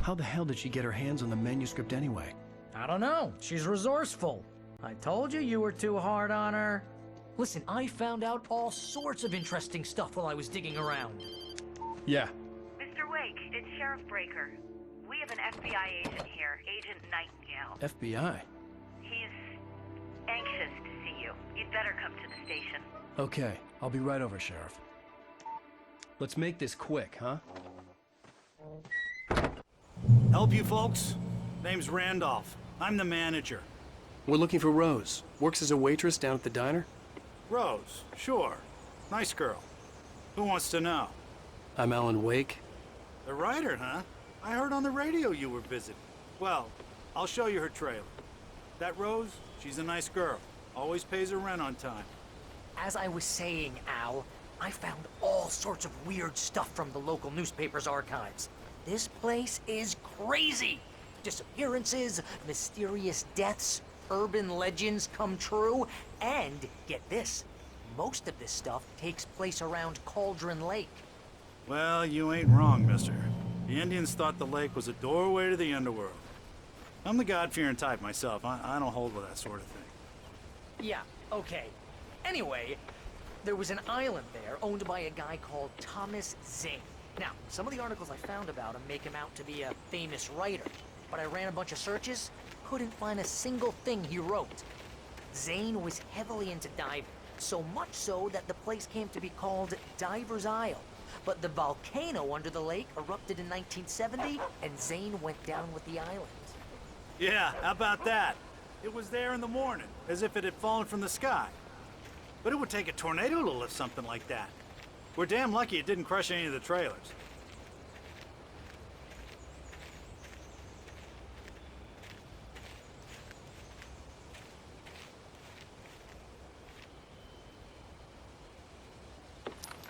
How the hell did she get her hands on the manuscript anyway? I don't know. She's resourceful. I told you you were too hard on her. Listen, I found out all sorts of interesting stuff while I was digging around. Yeah. Mr. Wake, it's Sheriff Breaker. We have an FBI agent here, Agent Nightingale. FBI? He's anxious to see you. You'd better come to the station. Okay, I'll be right over, Sheriff. Let's make this quick, huh? Help you folks? Name's Randolph. I'm the manager. We're looking for Rose. Works as a waitress down at the diner. Rose, sure. Nice girl. Who wants to know? I'm Alan Wake. The writer, huh? I heard on the radio you were visiting. Well, I'll show you her trailer. That Rose, she's a nice girl. Always pays her rent on time. As I was saying, Al, I found all sorts of weird stuff from the local newspaper's archives. This place is crazy. Disappearances, mysterious deaths, urban legends come true, and get this, most of this stuff takes place around Cauldron Lake. Well, you ain't wrong, mister. The Indians thought the lake was a doorway to the underworld. I'm the God-fearing type myself. I don't hold with that sort of thing. Yeah, okay. Anyway, there was an island there owned by a guy called Thomas Zane. Now, some of the articles I found about him make him out to be a famous writer, but I ran a bunch of searches, couldn't find a single thing he wrote. Zane was heavily into diving, so much so that the place came to be called Diver's Isle. But the volcano under the lake erupted in 1970, and Zane went down with the island. Yeah, how about that? It was there in the morning, as if it had fallen from the sky. But it would take a tornado to lift something like that. We're damn lucky it didn't crush any of the trailers.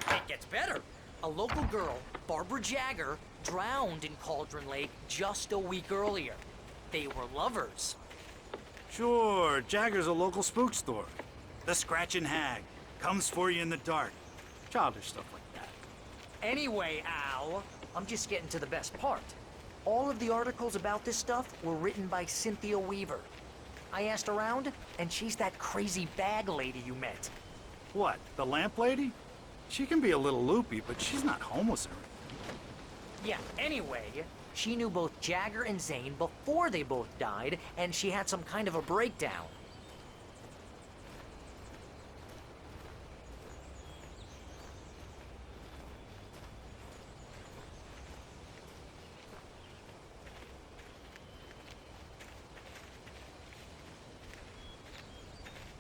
It gets better. A local girl, Barbara Jagger, drowned in Cauldron Lake just a week earlier. They were lovers. Sure, Jagger's a local spook store. The Scratching Hag. Comes for you in the dark. Childish stuff like that. Anyway, Al, I'm just getting to the best part. All of the articles about this stuff were written by Cynthia Weaver. I asked around, and she's that crazy bag lady you met. What, the lamp lady? She can be a little loopy, but she's not homeless or anything. Yeah, anyway, she knew both Jagger and Zane before they both died, and she had some kind of a breakdown.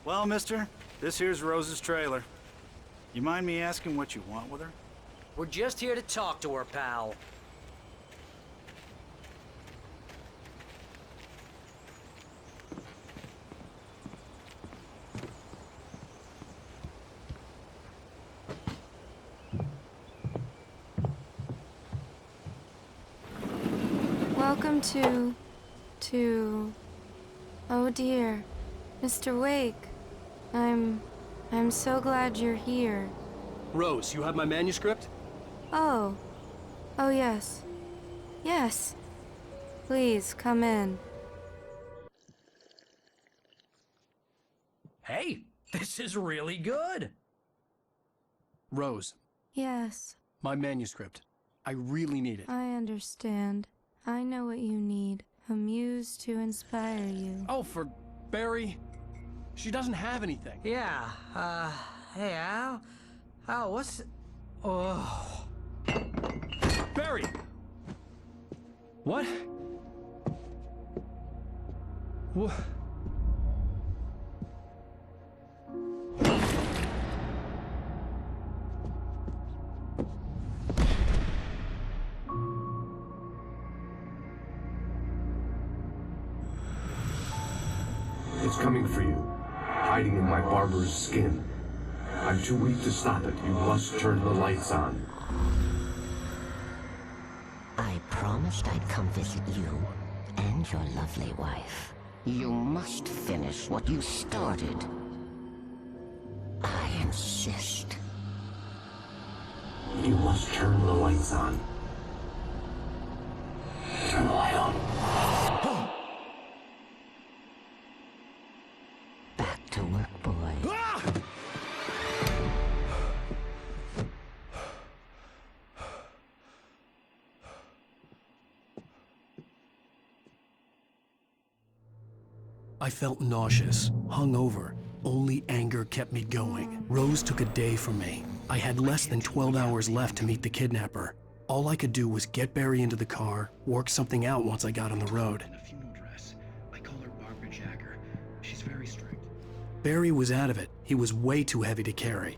Well, mister, this here's Rose's trailer. You mind me asking what you want with her? We're just here to talk to her, pal. Welcome to... Oh dear, Mr. Wake. I'm so glad you're here. Rose, you have my manuscript? Oh. Oh, yes. Yes. Please, come in. Hey, this is really good. Rose, Yes, my manuscript. I really need it. I understand. I know what you need. A muse to inspire you. Oh, for Barry? She doesn't have anything. Yeah, hey, Al? Al, what's... Oh... Barry! What? What? It's coming for you, hiding in my barber's skin. I'm too weak to stop it. You must turn the lights on. I promised I'd come visit you and your lovely wife. You must finish what you started. I insist. You must turn the lights on. Turn I felt nauseous, hungover. Only anger kept me going. Rose took a day from me. I had less than 12 hours left to meet the kidnapper. All I could do was get Barry into the car, work something out once I got on the road. In a funeral dress. I call her Barbara Jagger. She's very strict. Barry was out of it. He was way too heavy to carry.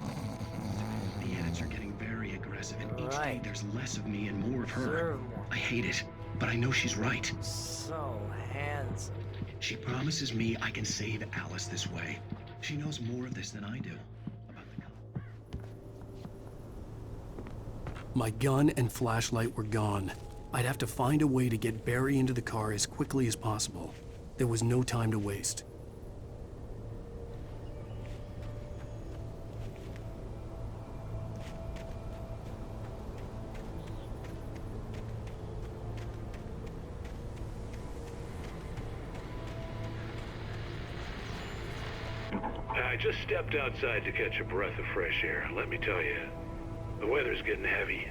The ads are getting very aggressive, and each day Right. there's less of me and more of her. Deserve more. I hate it, but I know she's right. So handsome. She promises me I can save Alice this way. She knows more of this than I do. About the My gun and flashlight were gone. I'd have to find a way to get Barry into the car as quickly as possible. There was no time to waste. I just stepped outside to catch a breath of fresh air. Let me tell you, the weather's getting heavy.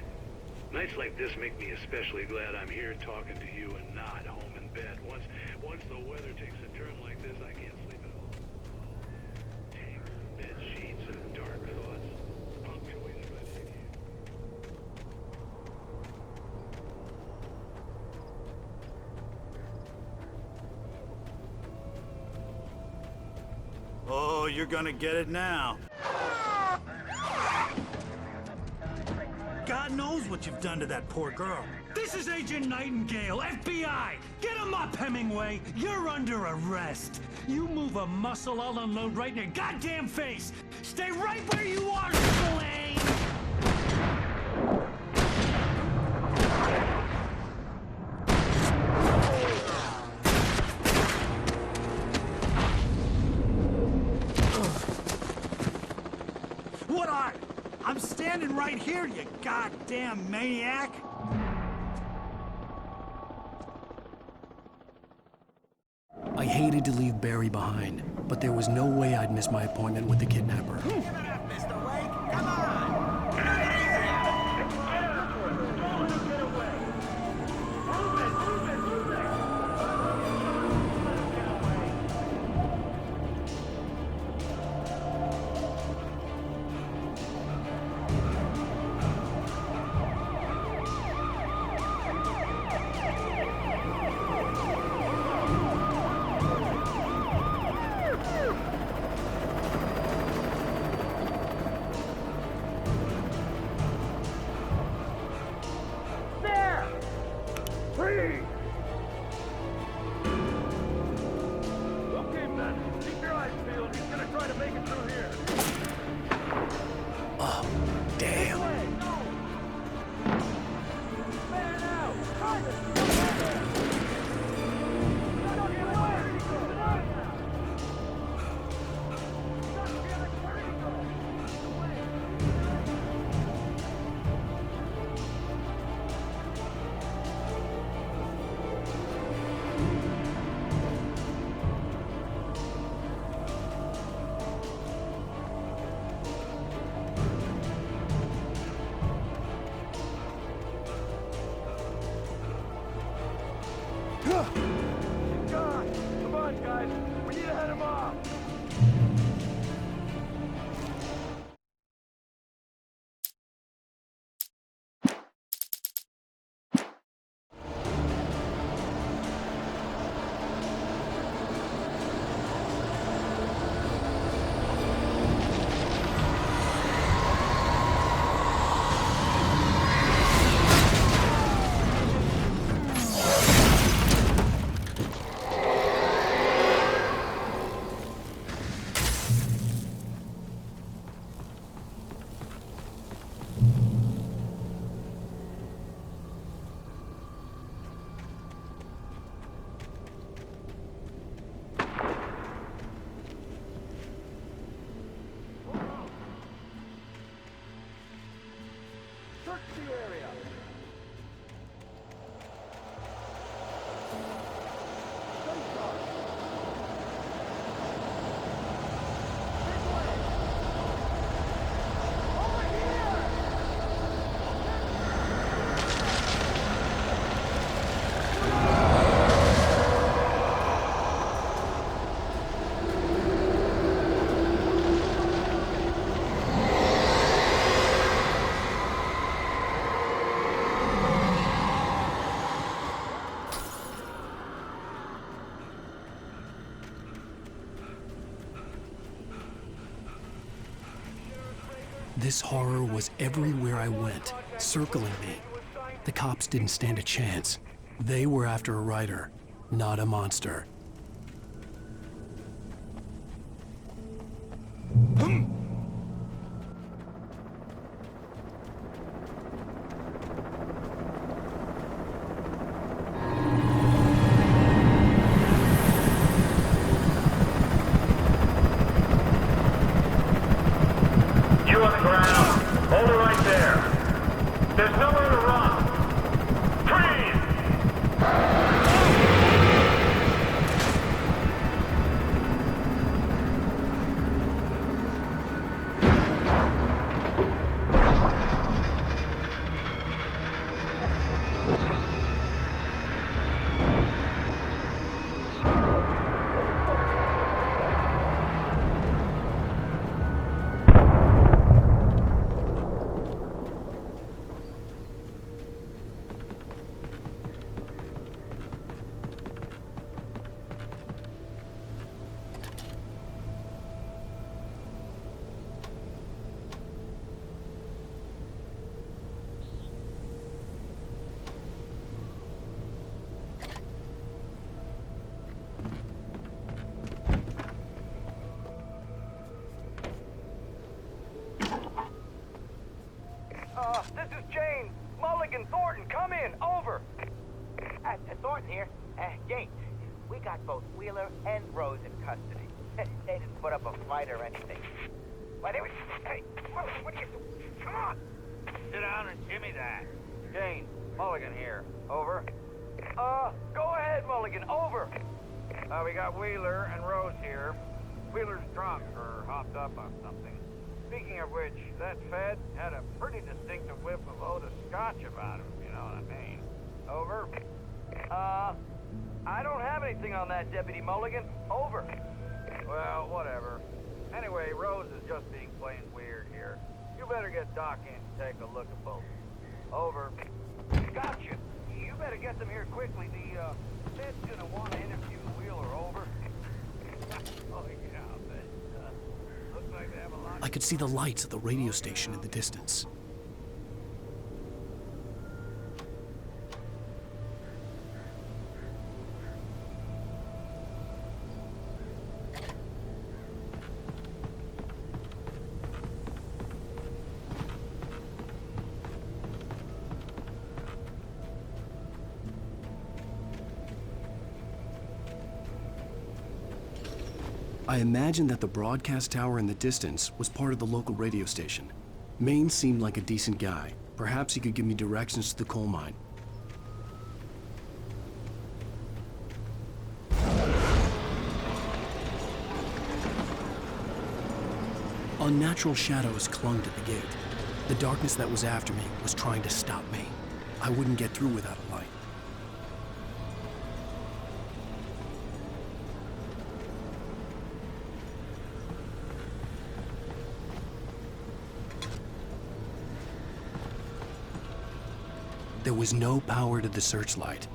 Nights like this make me especially glad I'm here talking to you and not home in bed. Once the weather takes a turn like this, I can't sleep at all. Tanks, bed sheets, and dark thoughts, punctuated by the Oh, you're gonna get it now. God knows what you've done to that poor girl. This is Agent Nightingale, FBI! Get him up, Hemingway! You're under arrest! You move a muscle, I'll unload right in your goddamn face! Stay right where you are, Slane! What are? I'm standing right here, you goddamn maniac! I hated to leave Barry behind, but there was no way I'd miss my appointment with the kidnapper. This horror was everywhere I went, circling me. The cops didn't stand a chance. They were after a writer, not a monster. You on the ground. Hold it right there. There's nowhere to run. Freeze! This is Jane. Mulligan, Thornton, come in. Over. Thornton here. Jane, we got both Wheeler and Rose in custody. They didn't put up a fight or anything. Why, they were... Hey, what are you doing? Come on. Sit down and give me that. Jane, Mulligan here. Over. Go ahead, Mulligan. Over. We got Wheeler and Rose here. Wheeler's drunk or hopped up on something. Speaking of which, that Fed had a pretty distinctive whiff of Oda Scotch about him, you know what I mean. Over. I don't have anything on that, Deputy Mulligan. Over. Well, whatever. Anyway, Rose is just being plain weird here. You better get Doc in to take a look at both. Over. Gotcha. You better get them here quickly. The Fed's gonna want to interview Wheeler. Over. Oh, yeah, but, looks like they have a lot. I could see the lights of the radio station in the distance. I imagined that the broadcast tower in the distance was part of the local radio station. Maine seemed like a decent guy. Perhaps he could give me directions to the coal mine. Unnatural shadows clung to the gate. The darkness that was after me was trying to stop me. I wouldn't get through without a light. There was no power to the searchlight.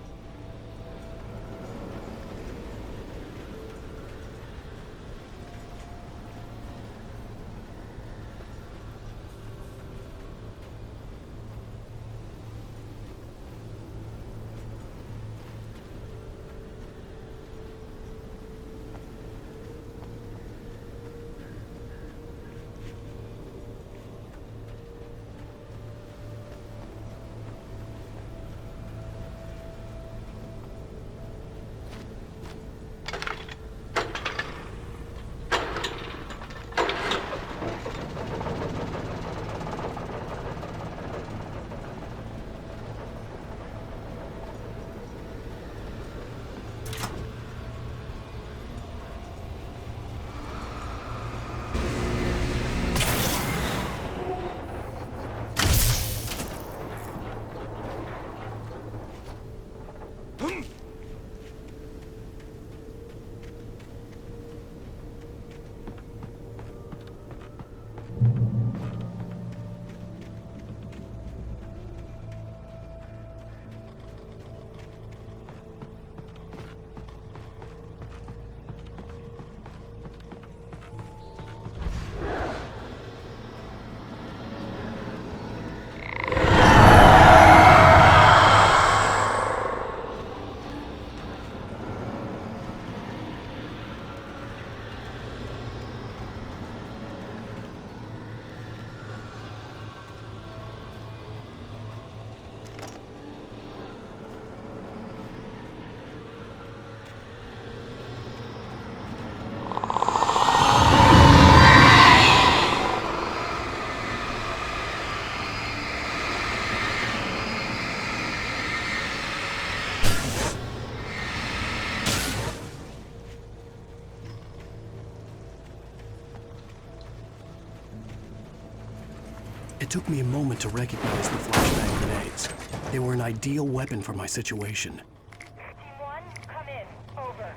It took me a moment to recognize the flashbang grenades. They were an ideal weapon for my situation. Team 1, come in. Over.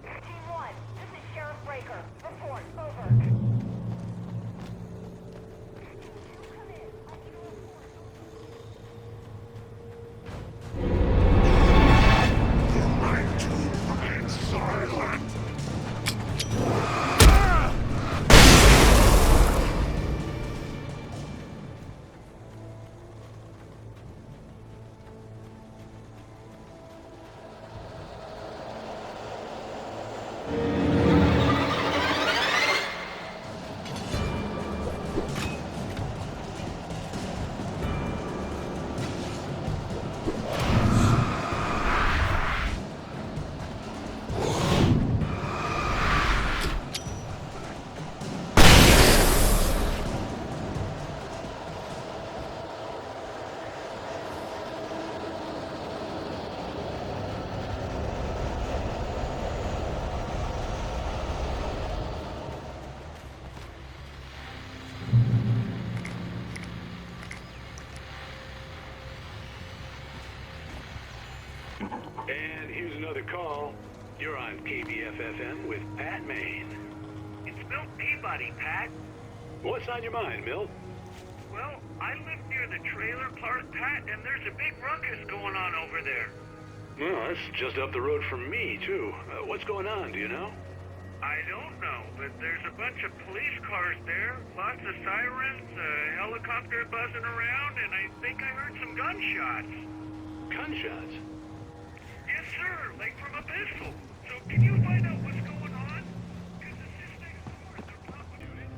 Team 1, this is Sheriff Breaker. Report. Over. And here's another call. You're on KBFFM with Pat Maine. It's Milt Peabody, Pat. What's on your mind, Milt? Well, I live near the trailer park, Pat, and there's a big ruckus going on over there. Well, that's just up the road from me, too. What's going on, do you know? I don't know, but there's a bunch of police cars there, lots of sirens, a helicopter buzzing around, and I think I heard some gunshots. Gunshots? Yes, sir, like from a pistol. So can you find out what's going on? Because it's just next door. They're prosecuting.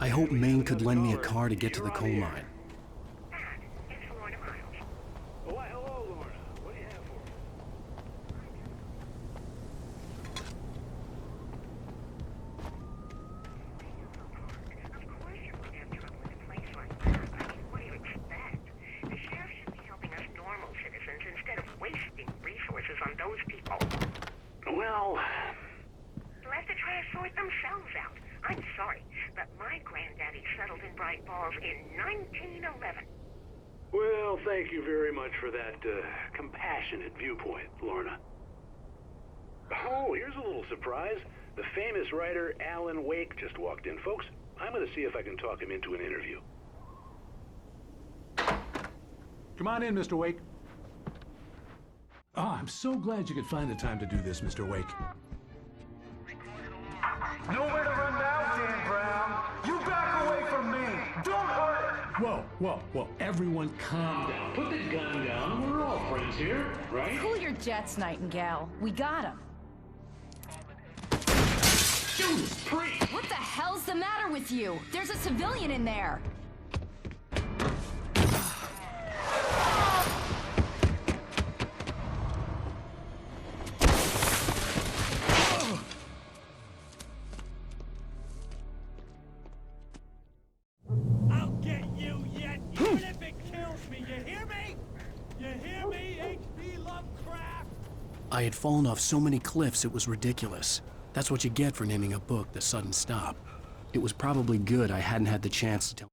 I hope Maine could lend me a car to get to the coal mine. Oh, why, hello, Lorna. What do you have for me? Of course you won't have trouble in a place like that. I mean, what do you expect? The sheriff should be helping us normal citizens instead of wasting resources on those people. Well... They'll have to try to sort themselves out. I'm sorry, but my granddaddy settled in Bright Falls in 1911. Well, thank you very much for that compassionate viewpoint, Lorna. Oh, here's a little surprise. The famous writer Alan Wake just walked in. Folks, I'm gonna see if I can talk him into an interview. Come on in, Mr. Wake. Oh, I'm so glad you could find the time to do this, Mr. Wake. Nowhere to run now, Dan Brown. You back away from me. Don't hurt it. Whoa. Everyone calm down. Put the gun down. We're all friends here, right? Cool your jets, Nightingale. We got him. Judas Priest! What the hell's the matter with you? There's a civilian in there. I'll get you yet, even if it kills me. You hear me? You hear me, H.P. Lovecraft? I had fallen off so many cliffs it was ridiculous. That's what you get for naming a book The Sudden Stop. It was probably good I hadn't had the chance to tell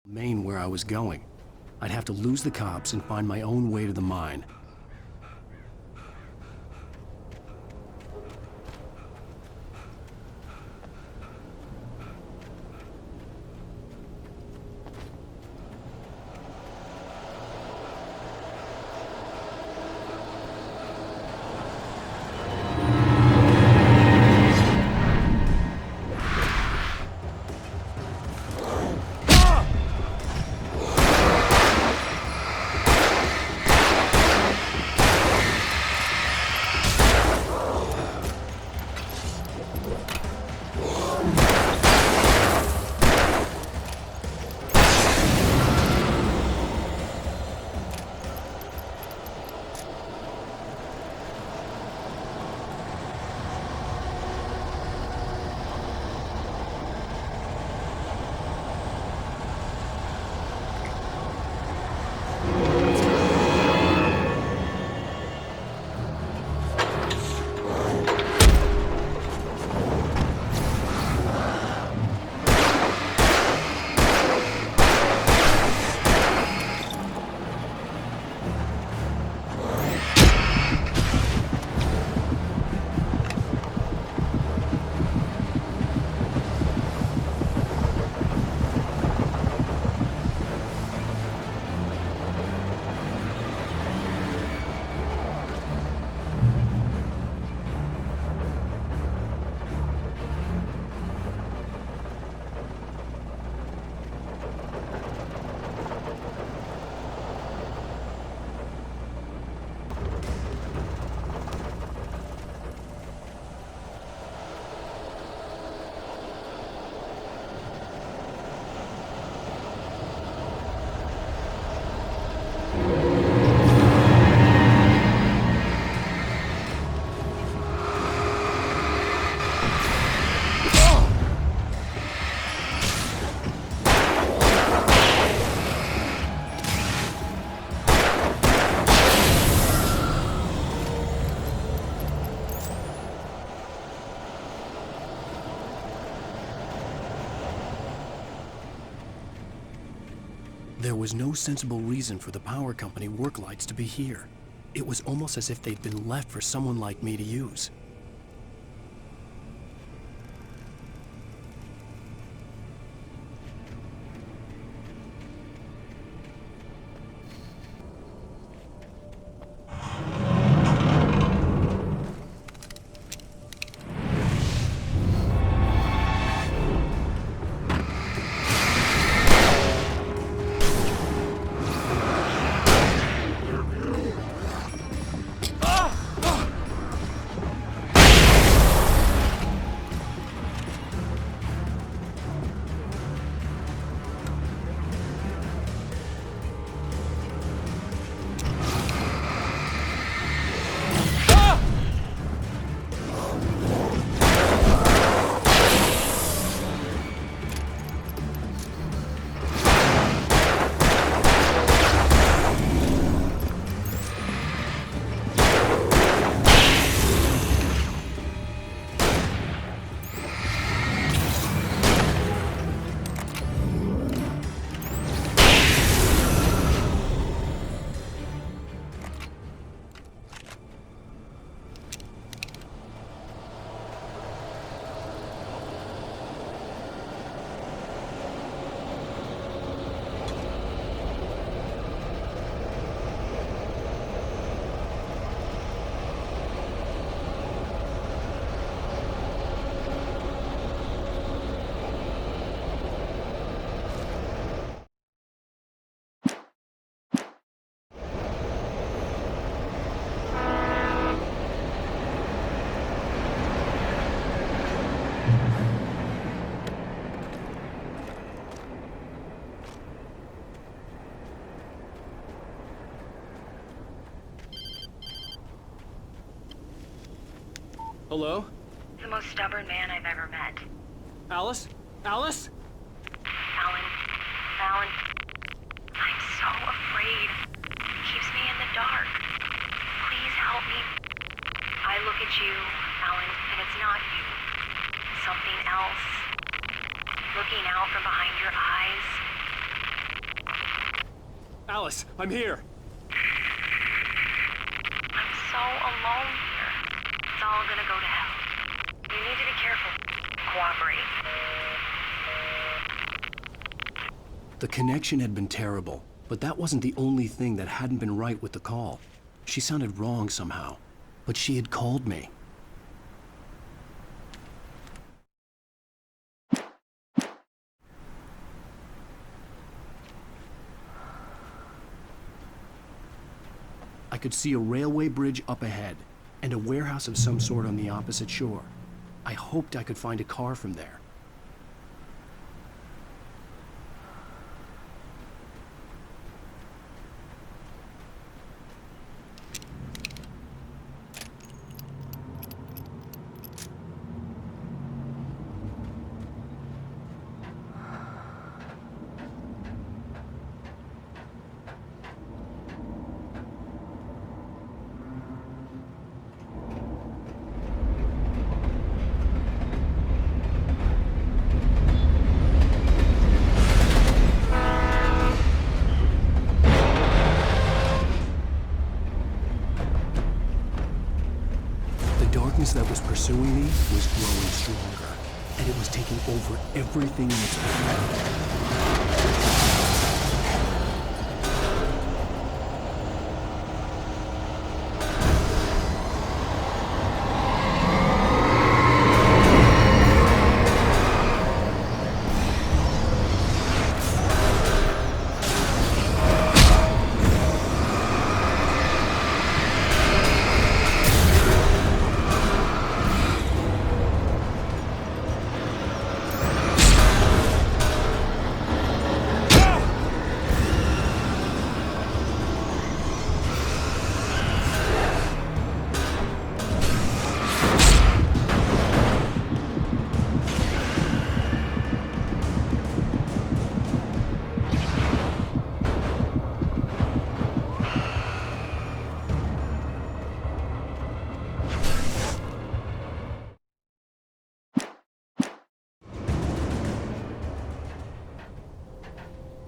Maine where I was going. I'd have to lose the cops and find my own way to the mine. There was no sensible reason for the power company work lights to be here. It was almost as if they'd been left for someone like me to use. Hello? The most stubborn man I've ever met. Alice? Alice? Alan. Alan. I'm so afraid. Keeps me in the dark. Please help me. I look at you, Alan, and it's not you. Something else. Looking out from behind your eyes. Alice, I'm here. I'm so alone here. It's all gonna go to hell. You need to be careful. Cooperate. The connection had been terrible, but that wasn't the only thing that hadn't been right with the call. She sounded wrong somehow, but she had called me. I could see a railway bridge up ahead, and a warehouse of some sort on the opposite shore. I hoped I could find a car from there. That was pursuing me was growing stronger, and it was taking over everything in its path.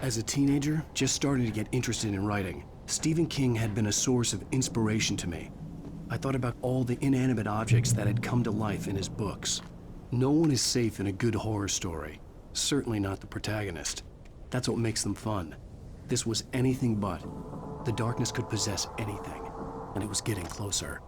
As a teenager, just starting to get interested in writing, Stephen King had been a source of inspiration to me. I thought about all the inanimate objects that had come to life in his books. No one is safe in a good horror story. Certainly not the protagonist. That's what makes them fun. This was anything but. The darkness could possess anything, and it was getting closer.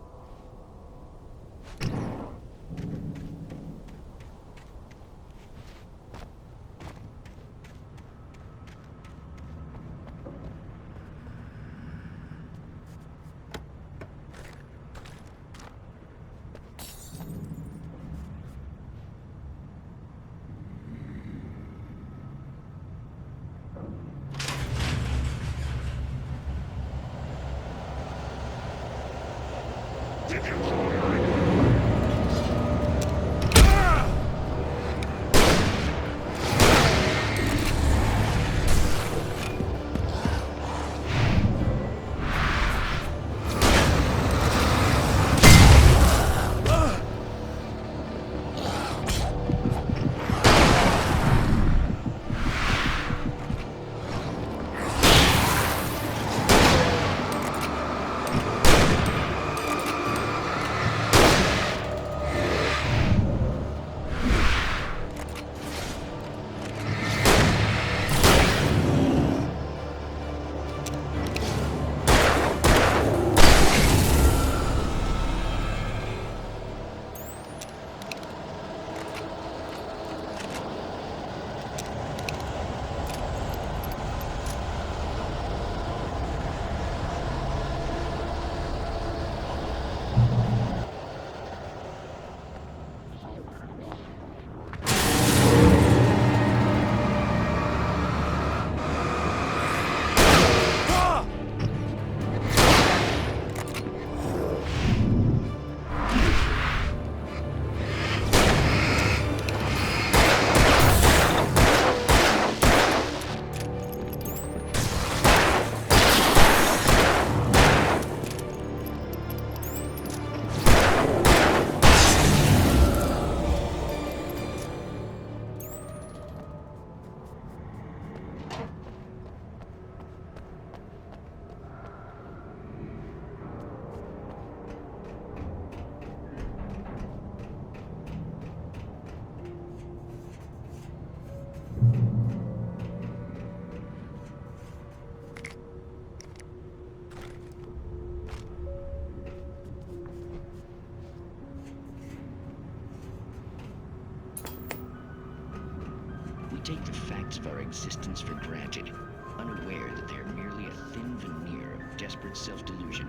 take the facts of our existence for granted, unaware that they are merely a thin veneer of desperate self-delusion,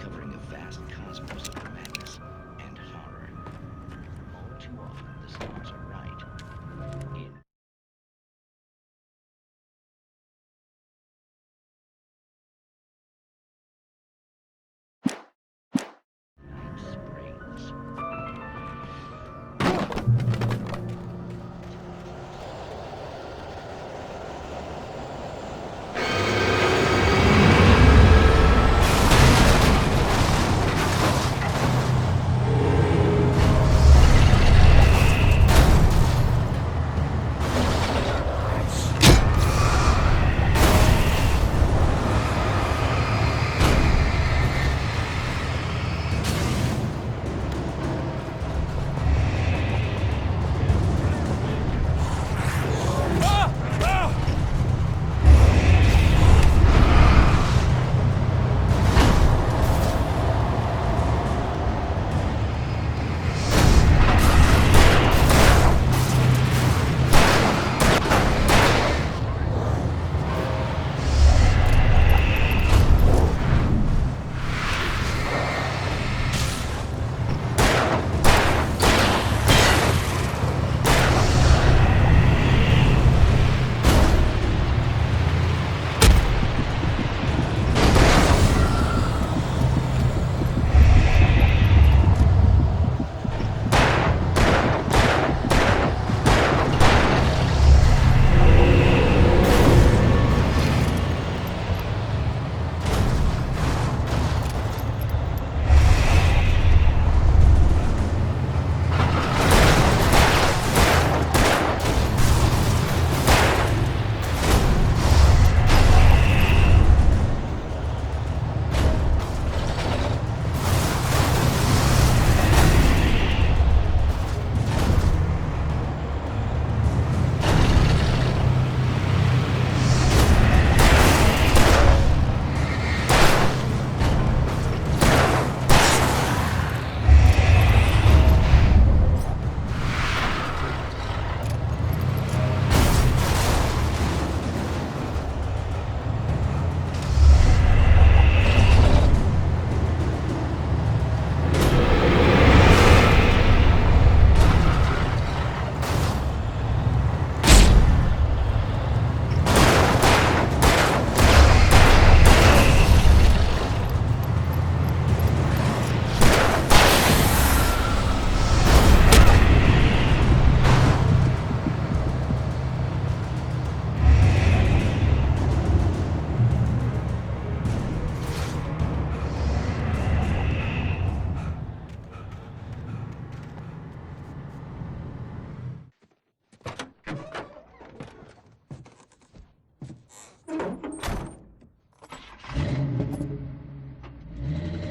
covering a vast cosmos of madness and horror. All too often, the stars are right. In Springs.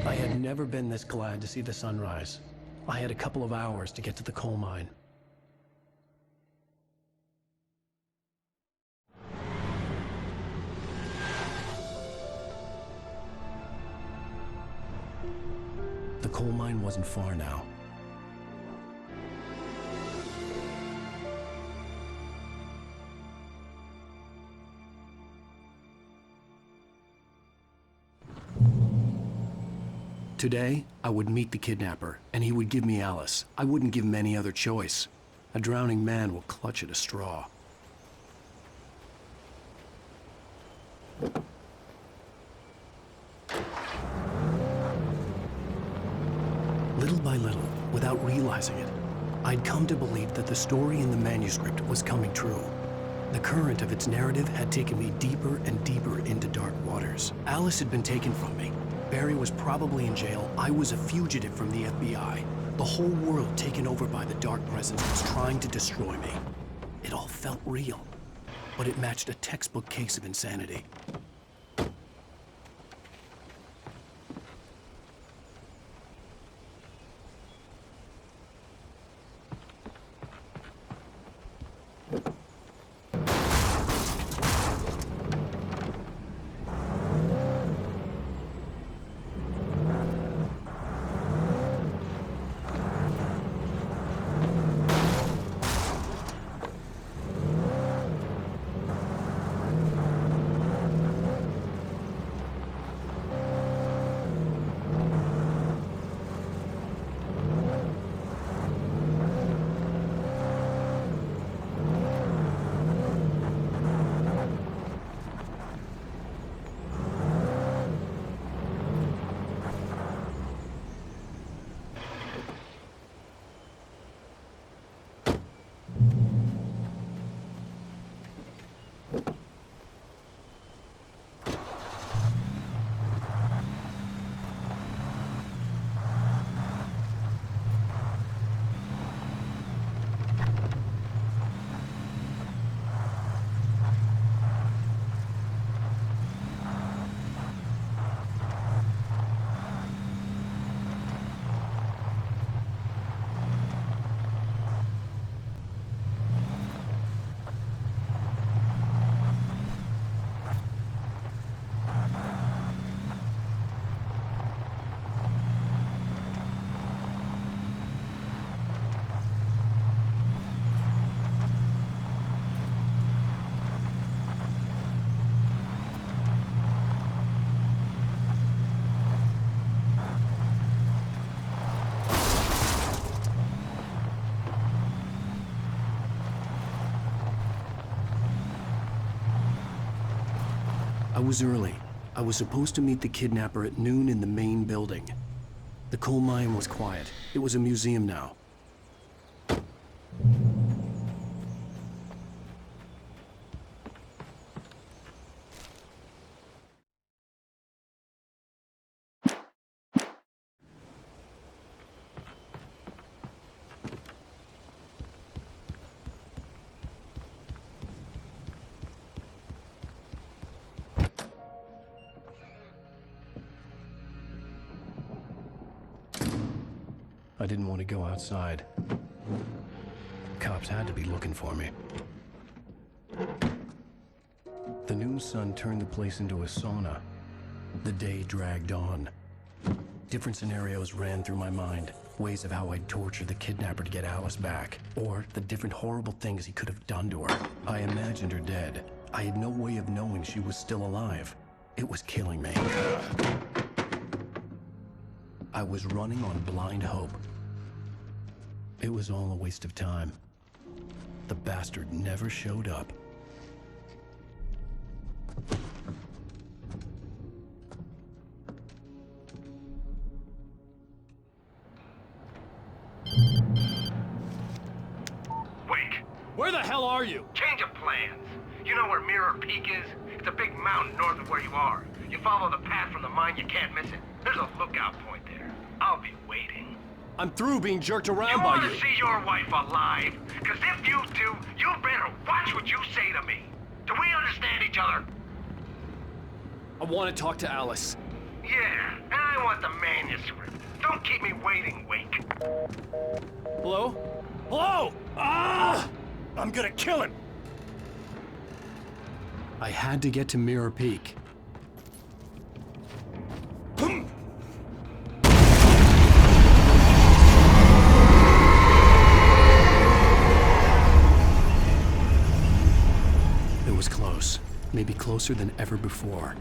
I had never been this glad to see the sunrise. I had a couple of hours to get to the coal mine. The coal mine wasn't far now. Today, I would meet the kidnapper, and he would give me Alice. I wouldn't give him any other choice. A drowning man will clutch at a straw. Little by little, without realizing it, I'd come to believe that the story in the manuscript was coming true. The current of its narrative had taken me deeper and deeper into dark waters. Alice had been taken from me. Barry was probably in jail. I was a fugitive from the FBI. The whole world taken over by the dark presence was trying to destroy me. It all felt real, but it matched a textbook case of insanity. I was early. I was supposed to meet the kidnapper at noon in the main building. The coal mine was quiet. It was a museum now. I didn't want to go outside. Cops had to be looking for me. The noon sun turned the place into a sauna. The day dragged on. Different scenarios ran through my mind. Ways of how I'd torture the kidnapper to get Alice back. Or the different horrible things he could have done to her. I imagined her dead. I had no way of knowing she was still alive. It was killing me. I was running on blind hope. It was all a waste of time. The bastard never showed up. Wake! Where the hell are you? Change of plans. You know where Mirror Peak is? It's a big mountain north of where you are. You follow the path from the mine, you can't miss it. There's a lookout point there. I'll be waiting. I'm through being jerked around You by want you. to see your wife alive? Because if you do, you better watch what you say to me. Do we understand each other? I want to talk to Alice. Yeah, and I want the manuscript. Don't keep me waiting, Wake. Hello? Hello! Ah! I'm gonna kill him! I had to get to Mirror Peak. It was close. Maybe closer than ever before.